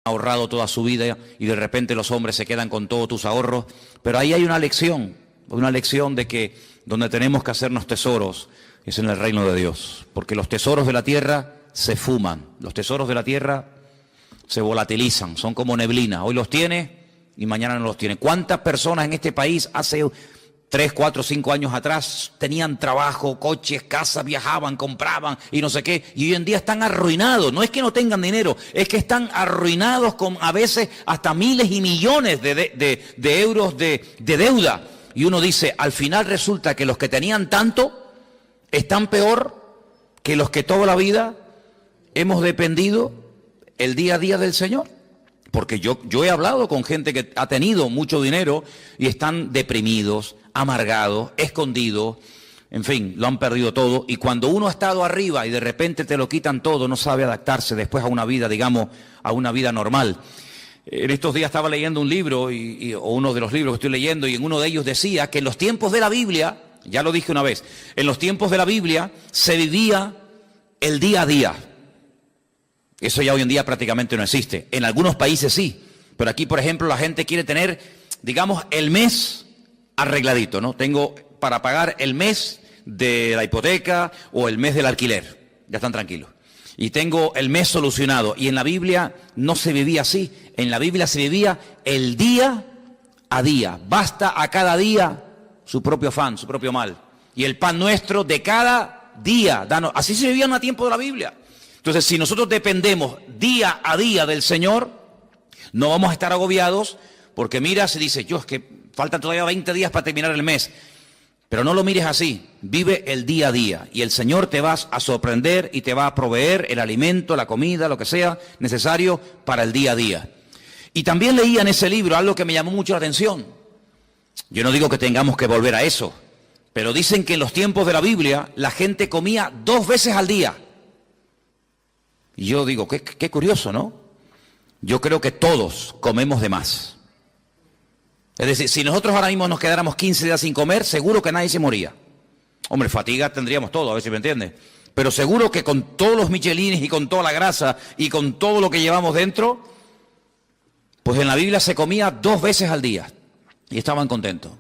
ahorrado toda su vida y de repente los hombres se quedan con todos tus ahorros. Pero ahí hay una lección de que donde tenemos que hacernos tesoros es en el reino de Dios. Porque los tesoros de la tierra se fuman, los tesoros de la tierra se volatilizan, son como neblina. Hoy los tienes y mañana no los tienes. ¿Cuántas personas en este país hace 3, 4, 5 años atrás tenían trabajo, coches, casas, viajaban, compraban y no sé qué, y hoy en día están arruinados? No es que no tengan dinero, es que están arruinados con a veces hasta miles y millones de euros de deuda. Y uno dice, al final resulta que los que tenían tanto están peor que los que toda la vida hemos dependido el día a día del Señor. Porque yo he hablado con gente que ha tenido mucho dinero y están deprimidos, amargados, escondidos, en fin, lo han perdido todo. Y cuando uno ha estado arriba y de repente te lo quitan todo, no sabe adaptarse después a una vida, digamos, a una vida normal. En estos días estaba leyendo un libro, o uno de los libros que estoy leyendo, y en uno de ellos decía que en los tiempos de la Biblia, ya lo dije una vez, en los tiempos de la Biblia se vivía el día a día. Eso ya hoy en día prácticamente no existe. En algunos países sí, pero aquí, por ejemplo, la gente quiere tener, digamos, el mes arregladito, ¿no? Tengo para pagar el mes de la hipoteca o el mes del alquiler. Ya están tranquilos. Y tengo el mes solucionado. Y en la Biblia no se vivía así. En la Biblia se vivía el día a día. Basta a cada día su propio afán, su propio mal. Y el pan nuestro de cada día. Así se vivía en el tiempo de la Biblia. Entonces, si nosotros dependemos día a día del Señor, no vamos a estar agobiados, porque mira, se dice, es que faltan todavía 20 días para terminar el mes. Pero no lo mires así, vive el día a día y el Señor te va a sorprender y te va a proveer el alimento, la comida, lo que sea necesario para el día a día. Y también leía en ese libro algo que me llamó mucho la atención. Yo no digo que tengamos que volver a eso, pero dicen que en los tiempos de la Biblia la gente comía 2 veces al día. Y yo digo, qué curioso, ¿no? Yo creo que todos comemos de más. Es decir, si nosotros ahora mismo nos quedáramos 15 días sin comer, seguro que nadie se moría. Hombre, fatiga tendríamos todo, a ver si me entiendes. Pero seguro que con todos los michelines y con toda la grasa y con todo lo que llevamos dentro, pues en la Biblia se comía 2 veces al día y estaban contentos.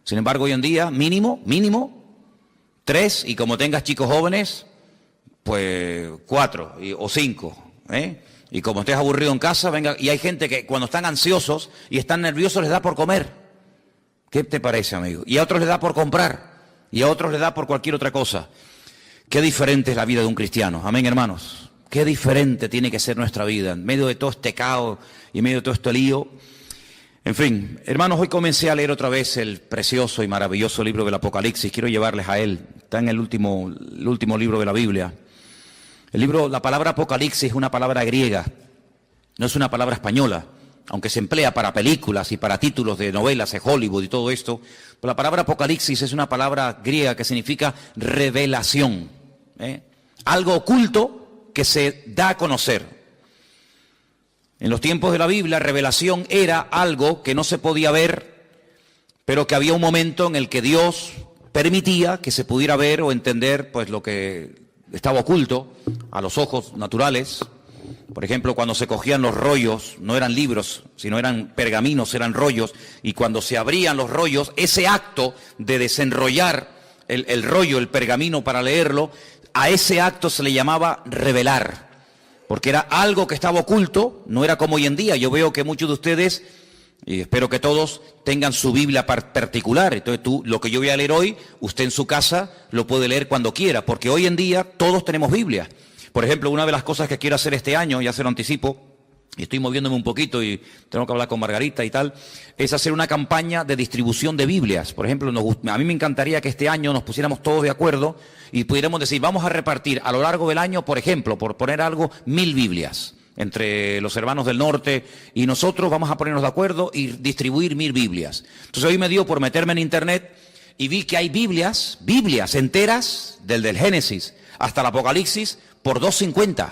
Sin embargo, hoy en día, mínimo, 3, y como tengas chicos jóvenes, pues 4 o 5, Y como estés aburrido en casa, venga. Y hay gente que cuando están ansiosos y están nerviosos les da por comer. ¿Qué te parece, amigo? Y a otros les da por comprar. Y a otros les da por cualquier otra cosa. Qué diferente es la vida de un cristiano. Amén, hermanos. Qué diferente tiene que ser nuestra vida. En medio de todo este caos y en medio de todo este lío. En fin, hermanos, hoy comencé a leer otra vez el precioso y maravilloso libro del Apocalipsis. Quiero llevarles a él. Está en el último libro de la Biblia. La palabra Apocalipsis es una palabra griega, no es una palabra española, aunque se emplea para películas y para títulos de novelas de Hollywood y todo esto. Pero la palabra Apocalipsis es una palabra griega que significa revelación, algo oculto que se da a conocer. En los tiempos de la Biblia, revelación era algo que no se podía ver, pero que había un momento en el que Dios permitía que se pudiera ver o entender pues lo que estaba oculto a los ojos naturales. Por ejemplo, cuando se cogían los rollos, no eran libros, sino eran pergaminos, eran rollos, y cuando se abrían los rollos, ese acto de desenrollar el rollo, el pergamino para leerlo, a ese acto se le llamaba revelar, porque era algo que estaba oculto, no era como hoy en día. Yo veo que muchos de ustedes, y espero que todos, tengan su Biblia particular. Entonces lo que yo voy a leer hoy, usted en su casa lo puede leer cuando quiera, porque hoy en día todos tenemos Biblia. Por ejemplo, una de las cosas que quiero hacer este año, ya se lo anticipo, y estoy moviéndome un poquito y tengo que hablar con Margarita y tal, es hacer una campaña de distribución de Biblias. Por ejemplo, a mí me encantaría que este año nos pusiéramos todos de acuerdo y pudiéramos decir, vamos a repartir a lo largo del año, por ejemplo, por poner algo, 1000 Biblias. Entre los hermanos del norte y nosotros vamos a ponernos de acuerdo y distribuir 1000 Biblias. Entonces hoy me dio por meterme en internet y vi que hay Biblias enteras, del Génesis hasta el Apocalipsis, por $2.50.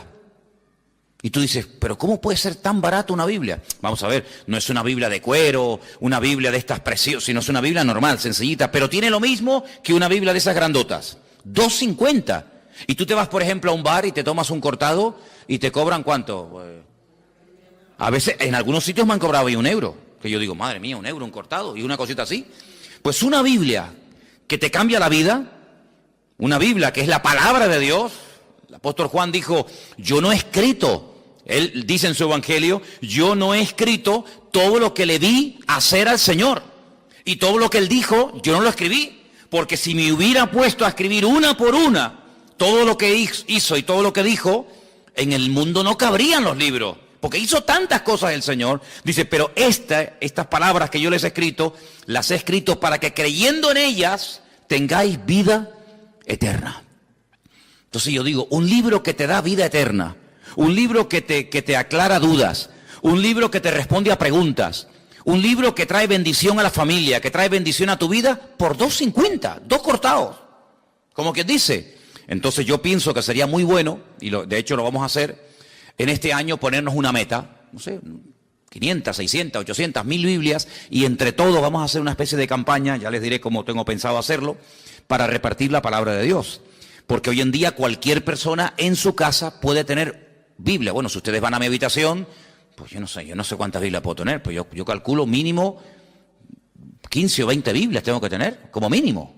Y tú dices, pero ¿cómo puede ser tan barato una Biblia? Vamos a ver, no es una Biblia de cuero, una Biblia de estas preciosas, sino es una Biblia normal, sencillita, pero tiene lo mismo que una Biblia de esas grandotas. $2.50. Y tú te vas, por ejemplo, a un bar y te tomas un cortado y te cobran ¿cuánto? A veces, en algunos sitios me han cobrado ahí €1, que yo digo, madre mía, €1, un cortado y una cosita así. Pues una Biblia que te cambia la vida, una Biblia que es la palabra de Dios. El apóstol Juan dijo, yo no he escrito, él dice en su evangelio, yo no he escrito todo lo que le vi hacer al Señor. Y todo lo que él dijo, yo no lo escribí, porque si me hubiera puesto a escribir una por una todo lo que hizo y todo lo que dijo, en el mundo no cabrían los libros, porque hizo tantas cosas el Señor. Dice, pero estas palabras que yo les he escrito, las he escrito para que creyendo en ellas tengáis vida eterna. Entonces yo digo, un libro que te da vida eterna, un libro que te aclara dudas, un libro que te responde a preguntas, un libro que trae bendición a la familia, que trae bendición a tu vida, por $2.50, 2 cortados, como quien dice. Entonces yo pienso que sería muy bueno, y de hecho lo vamos a hacer, en este año ponernos una meta, no sé, 500, 600, 800, 1000 Biblias, y entre todos vamos a hacer una especie de campaña, ya les diré cómo tengo pensado hacerlo, para repartir la palabra de Dios. Porque hoy en día cualquier persona en su casa puede tener Biblia. Bueno, si ustedes van a mi habitación, pues yo no sé cuántas Biblias puedo tener, pues yo calculo mínimo 15 o 20 Biblias tengo que tener, como mínimo.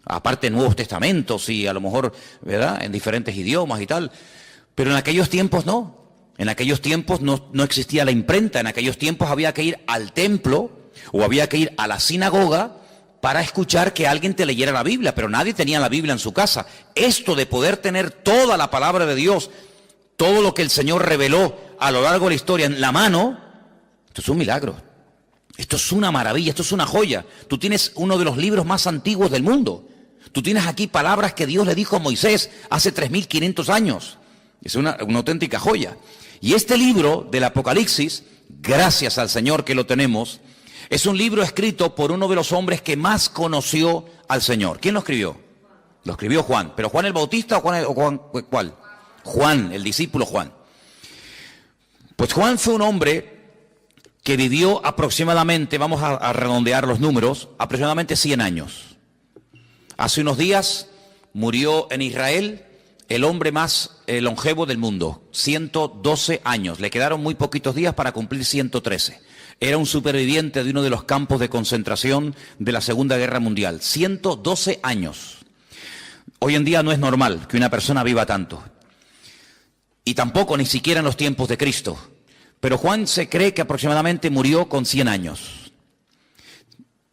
Aparte Nuevos Testamentos y a lo mejor, ¿verdad?, en diferentes idiomas y tal. Pero en aquellos tiempos no. En aquellos tiempos no existía la imprenta. En aquellos tiempos había que ir al templo o había que ir a la sinagoga para escuchar que alguien te leyera la Biblia, pero nadie tenía la Biblia en su casa. Esto de poder tener toda la palabra de Dios, todo lo que el Señor reveló a lo largo de la historia en la mano, esto es un milagro. Esto es una maravilla, esto es una joya. Tú tienes uno de los libros más antiguos del mundo. Tú tienes aquí palabras que Dios le dijo a Moisés hace 3500 años. Es una auténtica joya. Y este libro del Apocalipsis, gracias al Señor que lo tenemos, es un libro escrito por uno de los hombres que más conoció al Señor. ¿Quién lo escribió? Lo escribió Juan. ¿Pero Juan el Bautista o Juan cuál? Juan, el discípulo Juan. Pues Juan fue un hombre que vivió aproximadamente, vamos a redondear los números, aproximadamente 100 años. Hace unos días murió en Israel el hombre más longevo del mundo, 112 años. Le quedaron muy poquitos días para cumplir 113. Era un superviviente de uno de los campos de concentración de la Segunda Guerra Mundial. 112 años. Hoy en día no es normal que una persona viva tanto. Y tampoco ni siquiera en los tiempos de Cristo. Pero Juan se cree que aproximadamente murió con 100 años.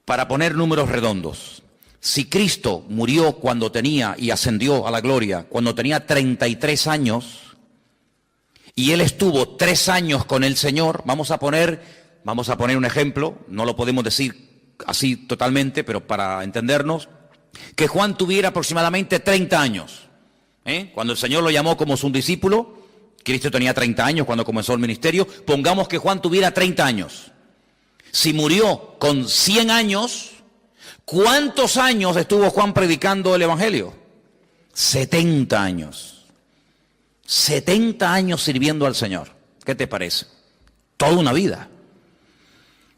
Para poner números redondos. Si Cristo murió cuando tenía y ascendió a la gloria, cuando tenía 33 años, y él estuvo 3 años con el Señor, vamos a poner un ejemplo, no lo podemos decir así totalmente, pero para entendernos, que Juan tuviera aproximadamente 30 años. Cuando el Señor lo llamó como su discípulo, Cristo tenía 30 años cuando comenzó el ministerio, pongamos que Juan tuviera 30 años. Si murió con 100 años, ¿cuántos años estuvo Juan predicando el Evangelio? 70 años. 70 años sirviendo al Señor. ¿Qué te parece? Toda una vida.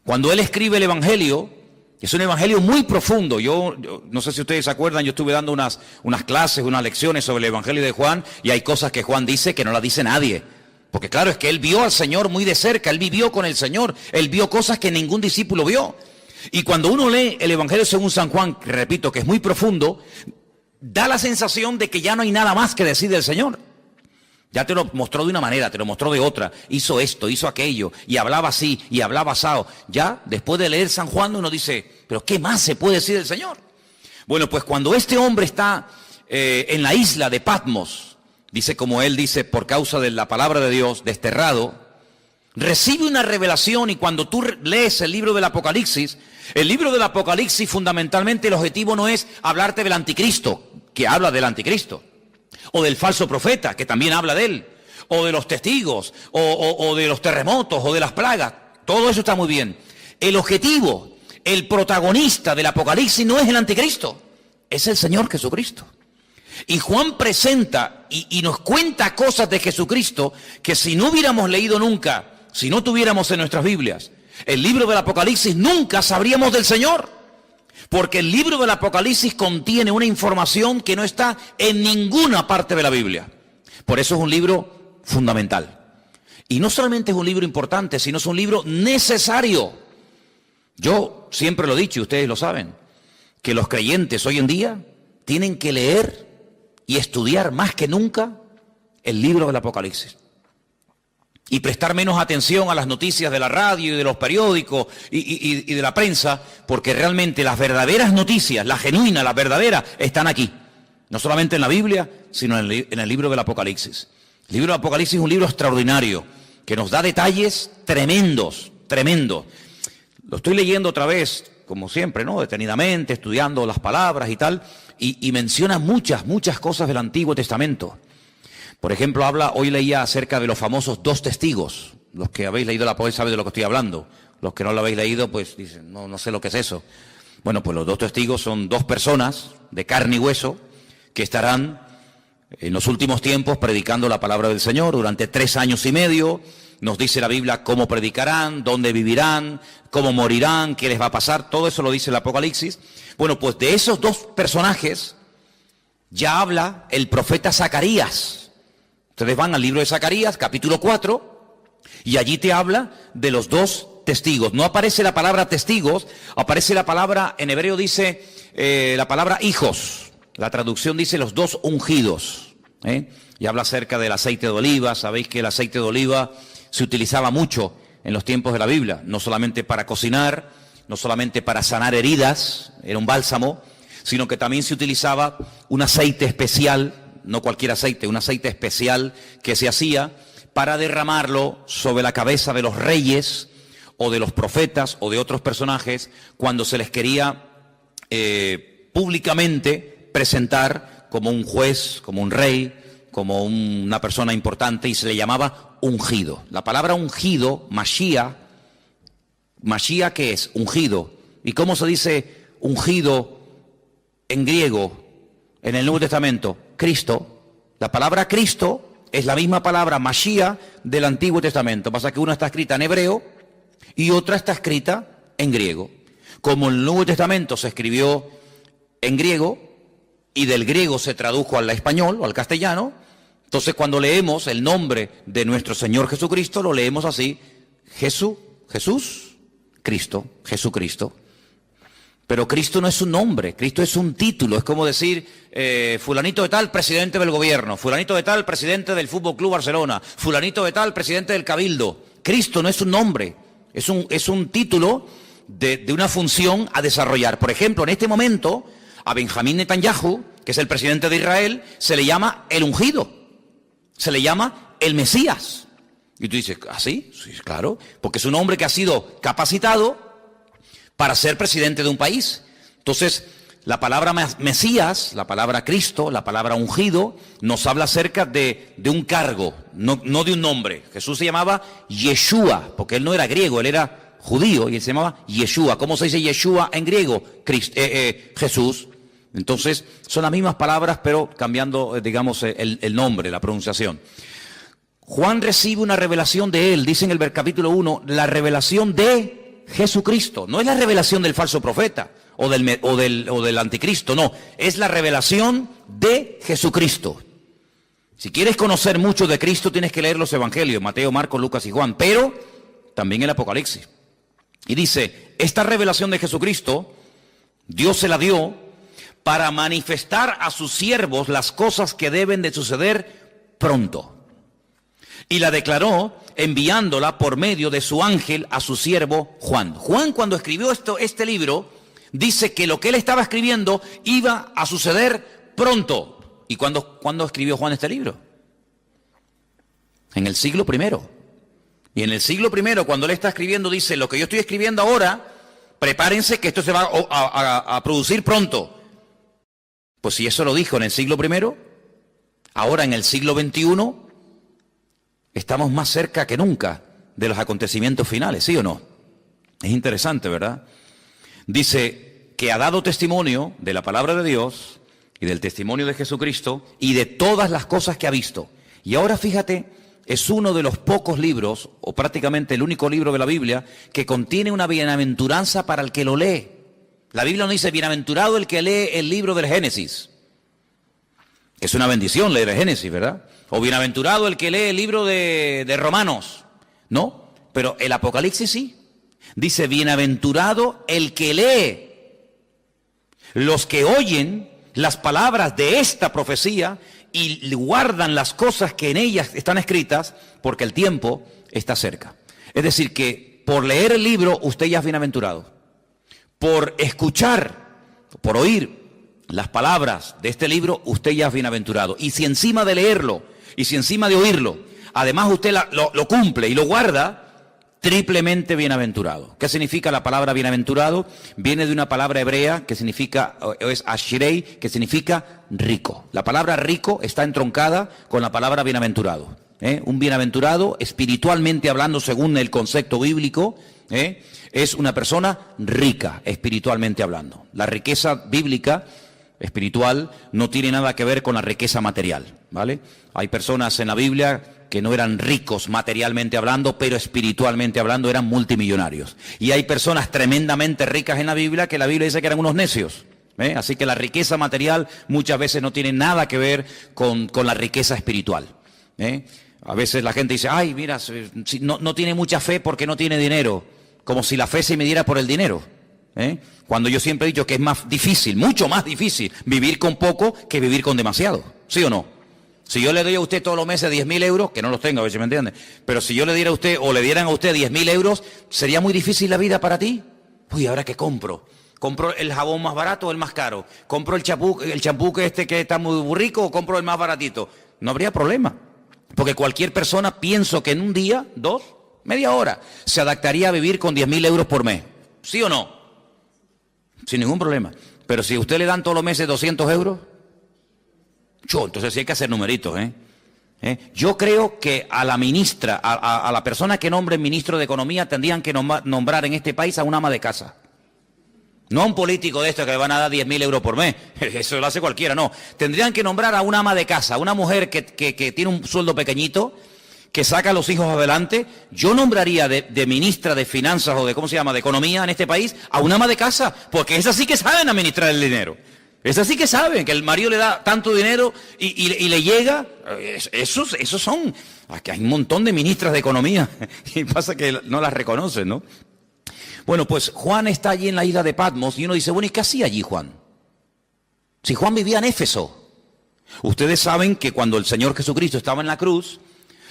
Cuando él escribe el Evangelio, es un Evangelio muy profundo. Yo no sé si ustedes se acuerdan, yo estuve dando unas clases, unas lecciones sobre el Evangelio de Juan, y hay cosas que Juan dice que no las dice nadie. Porque claro, es que él vio al Señor muy de cerca, él vivió con el Señor, él vio cosas que ningún discípulo vio. Y cuando uno lee el Evangelio según San Juan, que repito que es muy profundo, da la sensación de que ya no hay nada más que decir del Señor. Ya te lo mostró de una manera, te lo mostró de otra, hizo esto, hizo aquello, y hablaba así, y hablaba asado. Ya, después de leer San Juan, uno dice, ¿pero qué más se puede decir del Señor? Bueno, pues cuando este hombre está en la isla de Patmos, dice como él dice, por causa de la palabra de Dios, desterrado, recibe una revelación, y cuando tú lees el libro del Apocalipsis fundamentalmente el objetivo no es hablarte del anticristo, que habla del anticristo, o del falso profeta, que también habla de él, o de los testigos, o de los terremotos, o de las plagas. Todo eso está muy bien. El objetivo, el protagonista del Apocalipsis no es el anticristo, es el Señor Jesucristo. Y Juan presenta y nos cuenta cosas de Jesucristo que si no hubiéramos leído nunca, si no tuviéramos en nuestras Biblias el libro del Apocalipsis, nunca sabríamos del Señor. Porque el libro del Apocalipsis contiene una información que no está en ninguna parte de la Biblia. Por eso es un libro fundamental. Y no solamente es un libro importante, sino es un libro necesario. Yo siempre lo he dicho, y ustedes lo saben, que los creyentes hoy en día tienen que leer y estudiar más que nunca el libro del Apocalipsis. Y prestar menos atención a las noticias de la radio y de los periódicos y de la prensa, porque realmente las verdaderas noticias, la genuina, las verdaderas, están aquí. No solamente en la Biblia, sino en el libro del Apocalipsis. El libro del Apocalipsis es un libro extraordinario, que nos da detalles tremendos, tremendos. Lo estoy leyendo otra vez, como siempre, ¿no? Detenidamente, estudiando las palabras y tal, y menciona muchas cosas del Antiguo Testamento. Por ejemplo, hoy leía acerca de los famosos 2 testigos. Los que habéis leído la Apocalipsis saben de lo que estoy hablando. Los que no lo habéis leído, pues dicen, no sé lo que es eso. Bueno, pues los 2 testigos son 2 personas de carne y hueso que estarán en los últimos tiempos predicando la palabra del Señor durante 3 años y medio. Nos dice la Biblia cómo predicarán, dónde vivirán, cómo morirán, qué les va a pasar. Todo eso lo dice el Apocalipsis. Bueno, pues de esos 2 personajes ya habla el profeta Zacarías. Ustedes van al libro de Zacarías, capítulo 4, y allí te habla de los 2 testigos. No aparece la palabra testigos, aparece la palabra, en hebreo dice la palabra hijos. La traducción dice los 2 ungidos. Y habla acerca del aceite de oliva. Sabéis que el aceite de oliva se utilizaba mucho en los tiempos de la Biblia, no solamente para cocinar, no solamente para sanar heridas, era un bálsamo, sino que también se utilizaba un aceite especial, no cualquier aceite, un aceite especial que se hacía para derramarlo sobre la cabeza de los reyes o de los profetas o de otros personajes cuando se les quería públicamente presentar como un juez, como un rey, como una persona importante, y se le llamaba ungido. La palabra ungido, Mashiach, ¿qué es? Ungido. ¿Y cómo se dice ungido en griego en el Nuevo Testamento? Cristo. La palabra Cristo es la misma palabra Mashiach del Antiguo Testamento. Pasa que una está escrita en hebreo y otra está escrita en griego. Como el Nuevo Testamento se escribió en griego y del griego se tradujo al español o al castellano, entonces cuando leemos el nombre de nuestro Señor Jesucristo, lo leemos así: Jesús, Cristo, Jesucristo. Pero Cristo no es un nombre, Cristo es un título. Es como decir, fulanito de tal, presidente del gobierno, fulanito de tal, presidente del Fútbol Club Barcelona, fulanito de tal, presidente del Cabildo. Cristo no es un nombre, es un título de una función a desarrollar. Por ejemplo, en este momento, a Benjamín Netanyahu, que es el presidente de Israel, se le llama el ungido, se le llama el Mesías. Y tú dices, ¿ah, sí? Sí, claro, porque es un hombre que ha sido capacitado para ser presidente de un país. Entonces, la palabra Mesías, la palabra Cristo, la palabra ungido, nos habla acerca de un cargo, no de un nombre. Jesús se llamaba Yeshua, porque él no era griego, él era judío, y él se llamaba Yeshua. ¿Cómo se dice Yeshua en griego? Jesús. Entonces, son las mismas palabras, pero cambiando, digamos, el nombre, la pronunciación. Juan recibe una revelación de él, dice en el capítulo 1, la revelación de Jesucristo. No es la revelación del falso profeta o del anticristo, no. Es la revelación de Jesucristo. Si quieres conocer mucho de Cristo, tienes que leer los evangelios, Mateo, Marcos, Lucas y Juan, pero también el Apocalipsis. Y dice, esta revelación de Jesucristo, Dios se la dio para manifestar a sus siervos las cosas que deben de suceder pronto. Y la declaró enviándola por medio de su ángel a su siervo Juan. Juan, cuando escribió este libro, dice que lo que él estaba escribiendo iba a suceder pronto. ¿Y cuándo escribió Juan este libro? En el siglo I. Y en el siglo I, cuando él está escribiendo, dice, lo que yo estoy escribiendo ahora, prepárense que esto se va a producir pronto. Pues si eso lo dijo en el siglo I, ahora en el siglo XXI, estamos más cerca que nunca de los acontecimientos finales, ¿sí o no? Es interesante, ¿verdad? Dice que ha dado testimonio de la palabra de Dios y del testimonio de Jesucristo y de todas las cosas que ha visto. Y ahora fíjate, es uno de los pocos libros, o prácticamente el único libro de la Biblia, que contiene una bienaventuranza para el que lo lee. La Biblia no dice, bienaventurado el que lee el libro del Génesis. Es una bendición leer el Génesis, ¿verdad? O bienaventurado el que lee el libro de Romanos. No, pero el Apocalipsis sí. Dice, bienaventurado el que lee. Los que oyen las palabras de esta profecía y guardan las cosas que en ellas están escritas, porque el tiempo está cerca. Es decir, que por leer el libro usted ya es bienaventurado. Por escuchar, por oír las palabras de este libro, usted ya es bienaventurado. Y si encima de leerlo, y si encima de oírlo, además usted lo cumple y lo guarda, triplemente bienaventurado. ¿Qué significa la palabra bienaventurado? Viene de una palabra hebrea que significa, es ashrei, que significa rico. La palabra rico está entroncada con la palabra bienaventurado. Un bienaventurado, espiritualmente hablando, según el concepto bíblico, es una persona rica, espiritualmente hablando. La riqueza bíblica espiritual no tiene nada que ver con la riqueza material, ¿vale? Hay personas en la Biblia que no eran ricos materialmente hablando, pero espiritualmente hablando eran multimillonarios. Y hay personas tremendamente ricas en la Biblia que la Biblia dice que eran unos necios. Así que la riqueza material muchas veces no tiene nada que ver con la riqueza espiritual. A veces la gente dice, ay, mira, no tiene mucha fe porque no tiene dinero, como si la fe se midiera por el dinero. Cuando yo siempre he dicho que es más difícil, mucho más difícil, vivir con poco que vivir con demasiado. ¿Sí o no? Si yo le doy a usted todos los meses 10.000 euros, que no los tengo, a ver si me entiende, pero si yo le diera a usted, o le dieran a usted 10.000 euros, ¿sería muy difícil la vida para ti? Uy, ¿ahora qué compro? ¿Compro el jabón más barato o el más caro? ¿Compro el champú que está muy rico o compro el más baratito? No habría problema, porque cualquier persona, pienso que en un día, 2, media hora, se adaptaría a vivir con 10.000 euros por mes. ¿Sí o no? Sin ningún problema. Pero si a usted le dan todos los meses 200 euros... entonces sí hay que hacer numeritos, Yo creo que a la ministra, a la persona que nombre ministro de Economía, tendrían que nombrar en este país a un ama de casa. No a un político de estos que le van a dar 10.000 euros por mes. Eso lo hace cualquiera, no. Tendrían que nombrar a una ama de casa, una mujer que tiene un sueldo pequeñito, que saca a los hijos adelante. Yo nombraría de ministra de Finanzas o de, ¿cómo se llama?, de Economía en este país, a una ama de casa, porque esas sí que saben administrar el dinero. Esas sí que saben que el marido le da tanto dinero y le llega. Esos son. Aquí hay un montón de ministras de Economía y pasa que no las reconocen, ¿no? Bueno, pues Juan está allí en la isla de Patmos y uno dice, bueno, ¿y qué hacía allí Juan? Si Juan vivía en Éfeso. Ustedes saben que cuando el Señor Jesucristo estaba en la cruz,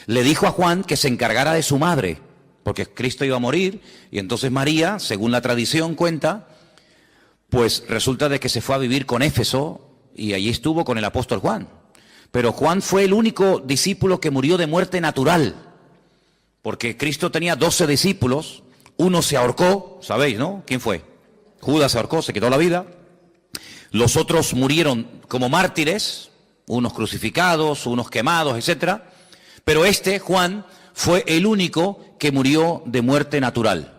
le dijo a Juan que se encargara de su madre, porque Cristo iba a morir, y entonces María, según la tradición cuenta, pues resulta de que se fue a vivir con Éfeso y allí estuvo con el apóstol Juan. Pero Juan fue el único discípulo que murió de muerte natural, porque Cristo tenía 12 discípulos, uno se ahorcó, ¿sabéis, no? ¿Quién fue? Judas se ahorcó, se quitó la vida. Los otros murieron como mártires, unos crucificados, unos quemados, etcétera. Pero Juan, fue el único que murió de muerte natural.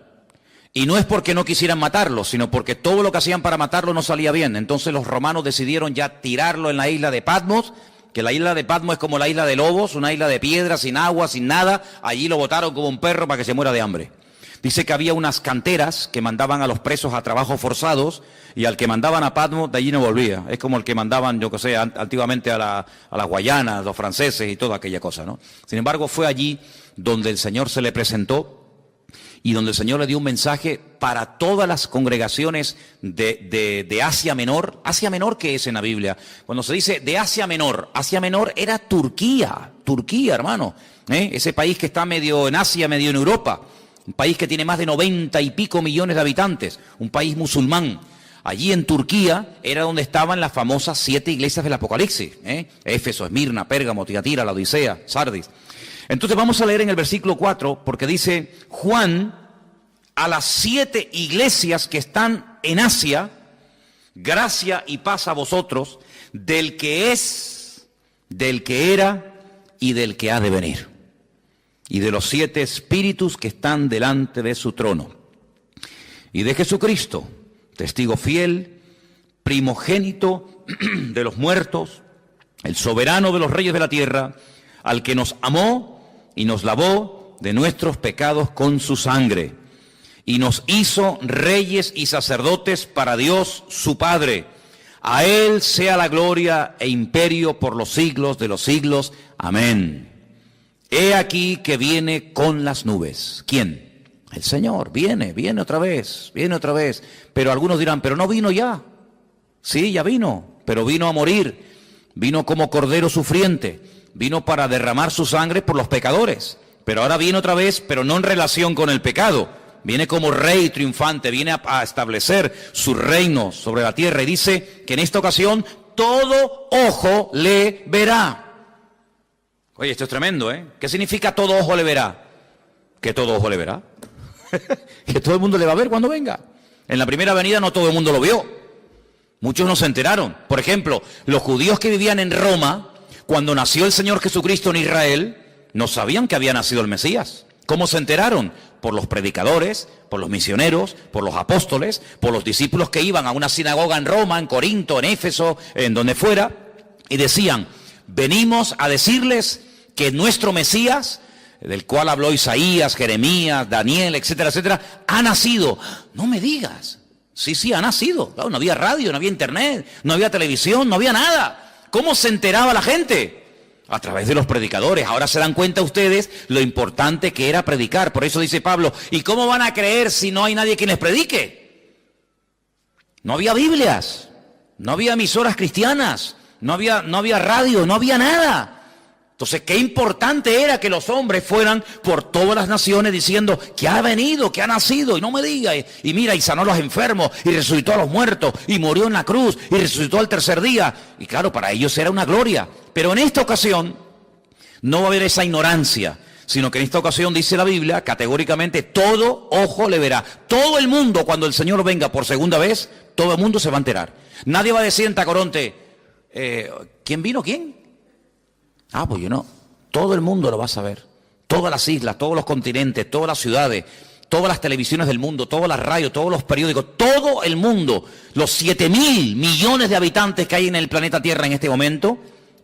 Y no es porque no quisieran matarlo, sino porque todo lo que hacían para matarlo no salía bien. Entonces los romanos decidieron ya tirarlo en la isla de Patmos, que la isla de Patmos es como la isla de Lobos, una isla de piedra, sin agua, sin nada. Allí lo botaron como un perro para que se muera de hambre. Dice que había unas canteras que mandaban a los presos a trabajos forzados y al que mandaban a Patmos de allí no volvía. Es como el que mandaban, yo que sé, antiguamente a las Guayanas, los franceses y toda aquella cosa, ¿no? Sin embargo, fue allí donde el Señor se le presentó y donde el Señor le dio un mensaje para todas las congregaciones de Asia Menor. ¿Asia Menor qué es en la Biblia? Cuando se dice de Asia Menor era Turquía, hermano. Ese país que está medio en Asia, medio en Europa. Un país que tiene más de 90 y pico millones de habitantes, un país musulmán. Allí en Turquía era donde estaban las famosas 7 iglesias del Apocalipsis. Éfeso, Esmirna, Pérgamo, Tiatira, la Odisea, Sardis. Entonces vamos a leer en el versículo 4, porque dice, Juan, a las 7 iglesias que están en Asia, gracia y paz a vosotros, del que es, del que era y del que ha de venir, y de los 7 espíritus que están delante de su trono, y de Jesucristo, testigo fiel, primogénito de los muertos, el soberano de los reyes de la tierra, al que nos amó y nos lavó de nuestros pecados con su sangre, y nos hizo reyes y sacerdotes para Dios su Padre. A Él sea la gloria e imperio por los siglos de los siglos. Amén. He aquí que viene con las nubes. ¿Quién? El Señor. Viene otra vez, viene otra vez. Pero algunos dirán, pero no vino ya. Sí, ya vino, pero vino a morir. Vino como cordero sufriente. Vino para derramar su sangre por los pecadores. Pero ahora viene otra vez, pero no en relación con el pecado. Viene como rey triunfante, viene a establecer su reino sobre la tierra. Y dice que en esta ocasión todo ojo le verá. Oye, esto es tremendo, ¿eh? ¿Qué significa todo ojo le verá? Que todo ojo le verá. Que todo el mundo le va a ver cuando venga. En la primera venida no todo el mundo lo vio. Muchos no se enteraron. Por ejemplo, los judíos que vivían en Roma, cuando nació el Señor Jesucristo en Israel, no sabían que había nacido el Mesías. ¿Cómo se enteraron? Por los predicadores, por los misioneros, por los apóstoles, por los discípulos que iban a una sinagoga en Roma, en Corinto, en Éfeso, en donde fuera, y decían, venimos a decirles que nuestro Mesías, del cual habló Isaías, Jeremías, Daniel, etcétera, etcétera, ha nacido. No me digas. Sí, ha nacido. Claro, no había radio, no había internet, no había televisión, no había nada. ¿Cómo se enteraba la gente? A través de los predicadores. Ahora se dan cuenta ustedes lo importante que era predicar. Por eso dice Pablo, ¿y cómo van a creer si no hay nadie quien les predique? No había Biblias, no había emisoras cristianas, no había radio, no había nada. Entonces, qué importante era que los hombres fueran por todas las naciones diciendo que ha venido, que ha nacido, y no me diga, y mira, y sanó a los enfermos, y resucitó a los muertos, y murió en la cruz, y resucitó al tercer día. Y claro, para ellos era una gloria. Pero en esta ocasión no va a haber esa ignorancia, sino que en esta ocasión dice la Biblia, categóricamente, todo ojo le verá. Todo el mundo, cuando el Señor venga por segunda vez, todo el mundo se va a enterar. Nadie va a decir en Tacoronte, ¿quién vino? ¿Quién? Ah, pues yo no. Todo el mundo lo va a saber. Todas las islas, todos los continentes, todas las ciudades, todas las televisiones del mundo, todas las radios, todos los periódicos, todo el mundo, los 7.000 millones de habitantes que hay en el planeta Tierra en este momento,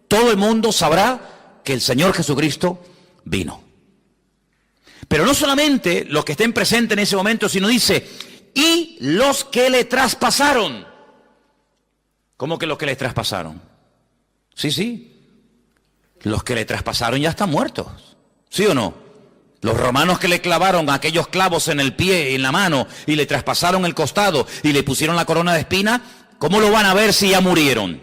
todo el mundo sabrá que el Señor Jesucristo vino. Pero no solamente los que estén presentes en ese momento, sino dice, y los que le traspasaron. ¿Cómo que los que le traspasaron? Sí. Los que le traspasaron ya están muertos. ¿Sí o no? Los romanos que le clavaron aquellos clavos en el pie y en la mano y le traspasaron el costado y le pusieron la corona de espina, ¿cómo lo van a ver si ya murieron?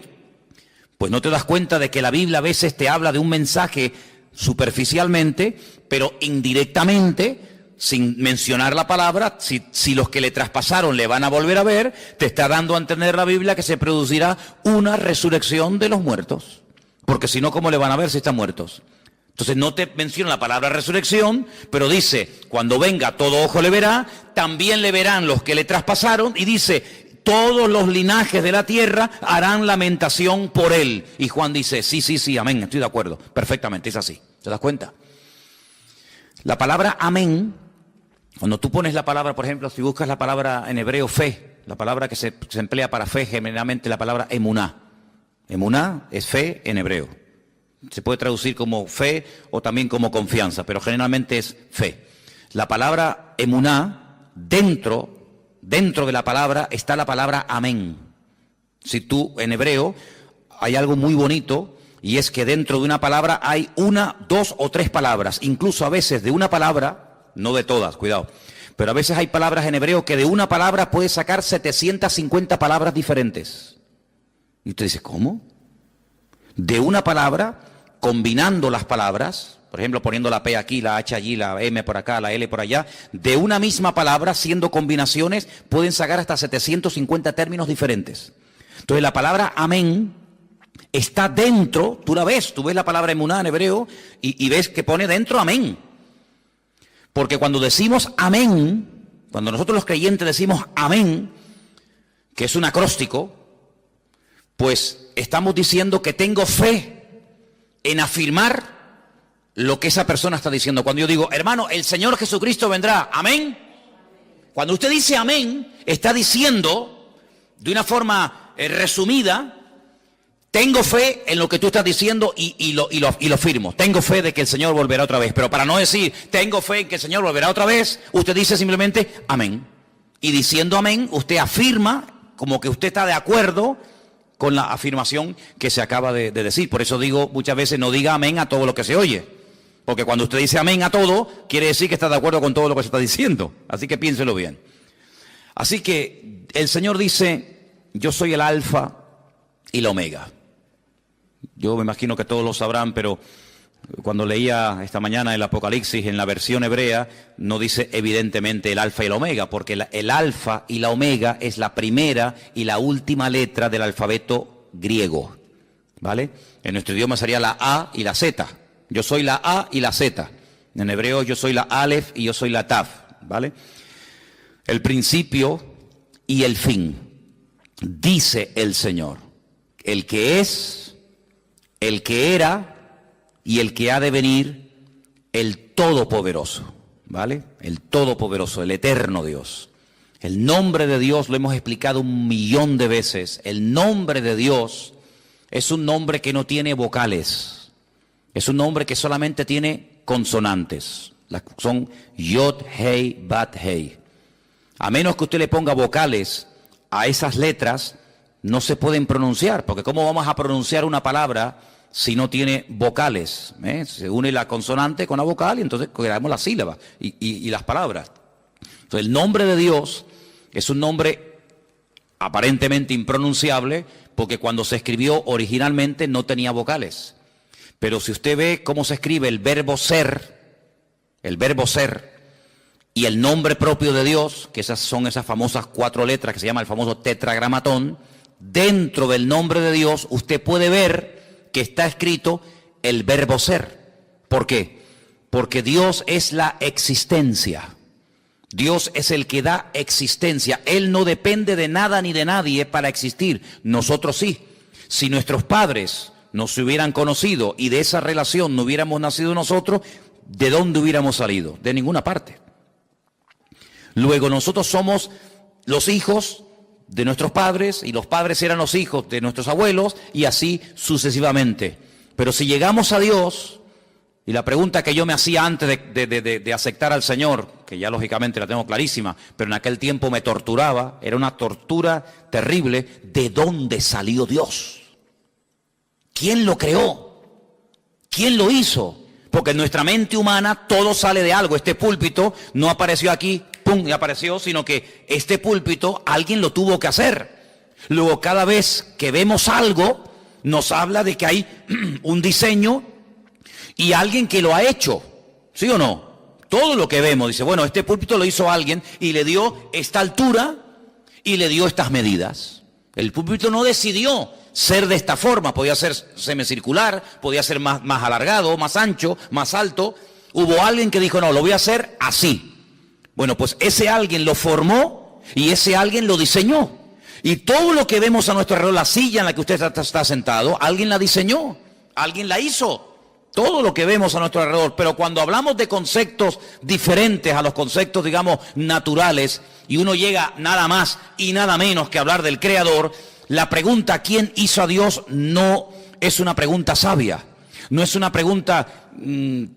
Pues no te das cuenta de que la Biblia a veces te habla de un mensaje superficialmente, pero indirectamente, sin mencionar la palabra, si los que le traspasaron le van a volver a ver, te está dando a entender la Biblia que se producirá una resurrección de los muertos. Porque si no, ¿cómo le van a ver si están muertos? Entonces no te menciona la palabra resurrección, pero dice, cuando venga todo ojo le verá, también le verán los que le traspasaron, y dice, todos los linajes de la tierra harán lamentación por él. Y Juan dice, sí, amén, estoy de acuerdo, perfectamente, es así. ¿Te das cuenta? La palabra amén, cuando tú pones la palabra, por ejemplo, si buscas la palabra en hebreo fe, la palabra que se emplea para fe, generalmente la palabra emuná. Emuná es fe en hebreo. Se puede traducir como fe o también como confianza, pero generalmente es fe. La palabra emuná, dentro de la palabra está la palabra amén. Si tú, en hebreo, hay algo muy bonito, y es que dentro de una palabra hay una, dos o tres palabras. Incluso a veces de una palabra, no de todas, cuidado, pero a veces hay palabras en hebreo que de una palabra puedes sacar 750 palabras diferentes. Y usted dice, ¿cómo? De una palabra, combinando las palabras, por ejemplo, poniendo la P aquí, la H allí, la M por acá, la L por allá, de una misma palabra, siendo combinaciones, pueden sacar hasta 750 términos diferentes. Entonces la palabra amén está dentro, tú ves la palabra emuná en hebreo y ves que pone dentro amén. Porque cuando decimos amén, cuando nosotros los creyentes decimos amén, que es un acróstico, pues estamos diciendo que tengo fe en afirmar lo que esa persona está diciendo. Cuando yo digo, hermano, el Señor Jesucristo vendrá, amén. Cuando usted dice amén, está diciendo de una forma resumida, tengo fe en lo que tú estás diciendo y lo firmo. Tengo fe de que el Señor volverá otra vez. Pero para no decir, tengo fe en que el Señor volverá otra vez, usted dice simplemente, amén. Y diciendo amén, usted afirma como que usted está de acuerdo con la afirmación que se acaba de decir. Por eso digo muchas veces, no diga amén a todo lo que se oye. Porque cuando usted dice amén a todo, quiere decir que está de acuerdo con todo lo que se está diciendo. Así que piénselo bien. Así que el Señor dice, yo soy el alfa y la omega. Yo me imagino que todos lo sabrán, pero cuando leía esta mañana el Apocalipsis en la versión hebrea, no dice evidentemente el alfa y la omega, porque el alfa y la omega es la primera y la última letra del alfabeto griego, ¿vale? En nuestro idioma sería la A y la Z. Yo soy la A y la Z. En hebreo yo soy la Aleph y yo soy la Taf, ¿vale? El principio y el fin, dice el Señor, el que es, el que era y el que ha de venir, el Todopoderoso, ¿vale? El Todopoderoso, el eterno Dios. El nombre de Dios lo hemos explicado 1.000.000 de veces. El nombre de Dios es un nombre que no tiene vocales. Es un nombre que solamente tiene consonantes. Son Yod, Hei, Bat, Hei. A menos que usted le ponga vocales a esas letras, no se pueden pronunciar, porque ¿cómo vamos a pronunciar una palabra si no tiene vocales? Se une la consonante con la vocal y entonces creamos las sílabas y las palabras. Entonces el nombre de Dios es un nombre aparentemente impronunciable porque cuando se escribió originalmente no tenía vocales. Pero si usted ve cómo se escribe el verbo ser y el nombre propio de Dios, que son esas famosas 4 letras que se llama el famoso tetragramatón, dentro del nombre de Dios usted puede ver que está escrito el verbo ser. ¿Por qué? Porque Dios es la existencia. Dios es el que da existencia. Él no depende de nada ni de nadie para existir. Nosotros sí. Si nuestros padres no se hubieran conocido y de esa relación no hubiéramos nacido nosotros, ¿de dónde hubiéramos salido? De ninguna parte. Luego nosotros somos los hijos de nuestros padres y los padres eran los hijos de nuestros abuelos y así sucesivamente. Pero si llegamos a Dios, y la pregunta que yo me hacía antes de aceptar al Señor, que ya lógicamente la tengo clarísima, pero en aquel tiempo me torturaba, era una tortura terrible, ¿de dónde salió Dios? ¿Quién lo creó? ¿Quién lo hizo? Porque en nuestra mente humana todo sale de algo. Este púlpito no apareció aquí, pum, y apareció, sino que este púlpito alguien lo tuvo que hacer. Luego cada vez que vemos algo, nos habla de que hay un diseño y alguien que lo ha hecho, ¿sí o no? Todo lo que vemos, dice, bueno, este púlpito lo hizo alguien y le dio esta altura y le dio estas medidas. El púlpito no decidió ser de esta forma, podía ser semicircular, podía ser más alargado, más ancho, más alto. Hubo alguien que dijo, no, lo voy a hacer así. Bueno, pues ese alguien lo formó y ese alguien lo diseñó. Y todo lo que vemos a nuestro alrededor, la silla en la que usted está sentado, alguien la diseñó, alguien la hizo. Todo lo que vemos a nuestro alrededor. Pero cuando hablamos de conceptos diferentes a los conceptos, digamos, naturales, y uno llega nada más y nada menos que hablar del Creador, la pregunta ¿quién hizo a Dios? No es una pregunta sabia, no es una pregunta